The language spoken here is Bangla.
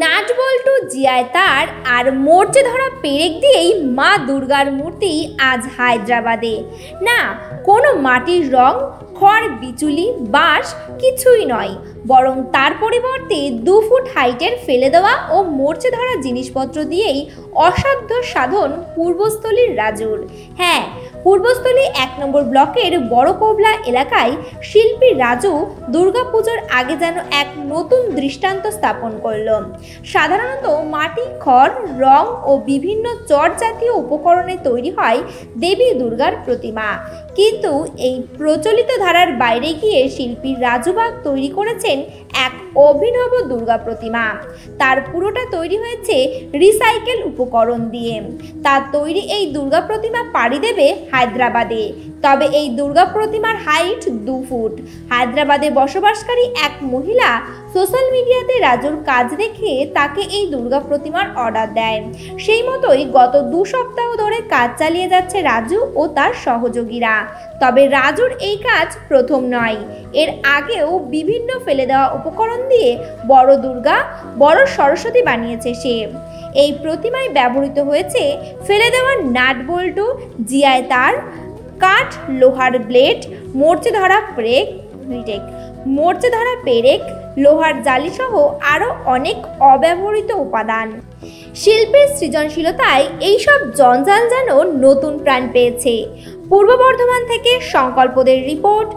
নাট বল্টু, জিআই তার আর মরচে ধরা পেরেক দিয়েই মা দুর্গার মূর্তি আজ হায়দ্রাবাদে। না কোনো মাটির রং, খড়, বিচুলি, বাঁশ কিছুই নয়, বরং তার পরিবর্তে 2 ফুট হাইটের ফেলে দেওয়া ও মরচে ধরা জিনিসপত্র দিয়েই অসাধ্য সাধন পূর্বস্থলীর রাজুর। হ্যাঁ, পূর্বস্থলী 1 নম্বর ব্লকের বড় কোবলা এলাকায় শিল্পী রাজু দুর্গাপুজোর আগে যেন এক নতুন দৃষ্টান্ত স্থাপন করল। সাধারণত মাটি, খড়, রং ও বিভিন্ন চট জাতীয় উপকরণে তৈরি হয় দেবী দুর্গার প্রতিমা, কিন্তু এই প্রচলিত ধারার বাইরে গিয়ে শিল্পী রাজুবাগ তৈরি করেছেন এক অভিনব দুর্গা প্রতিমা। তার পুরোটা তৈরি হয়েছে রিসাইকেল উপকরণ দিয়ে। তার তৈরি এই দুর্গা প্রতিমা পাড়ি দেবে হায়দ্রাবাদে। তবে এই দুর্গা প্রতিমার হাইট 2 ফুট। হায়দ্রাবাদে বসবাসকারী এক মহিলা সোশ্যাল মিডিয়াতে রাজুর কাজ দেখে তাকে এই দুর্গা প্রতিমার অর্ডার দেয়। সেই মতোই গত 2 সপ্তাহ ধরে কাজ চালিয়ে যাচ্ছে রাজু ও তার সহযোগীরা। তবে রাজুর এই কাজ প্রথম নয়, এর আগেও বিভিন্ন ফেলে দেওয়া উপকরণ দিয়ে বড় দুর্গা, বড় সরস্বতী বানিয়েছে সে। এই প্রতিমায় ব্যবহৃত হয়েছে ফেলে দেওয়া নাট বল্টু, জিআই তার, কাঠ, লোহার ব্লেড, মরচে ধরা পেরেক, লোহার জালি সহ আরও অনেক অব্যবহৃত উপাদান। শিল্পীর সৃজনশীলতায় এইসব জঞ্জাল যেন নতুন প্রাণ পেয়েছে। পূর্ব বর্ধমান থেকে সংকল্পদের রিপোর্ট।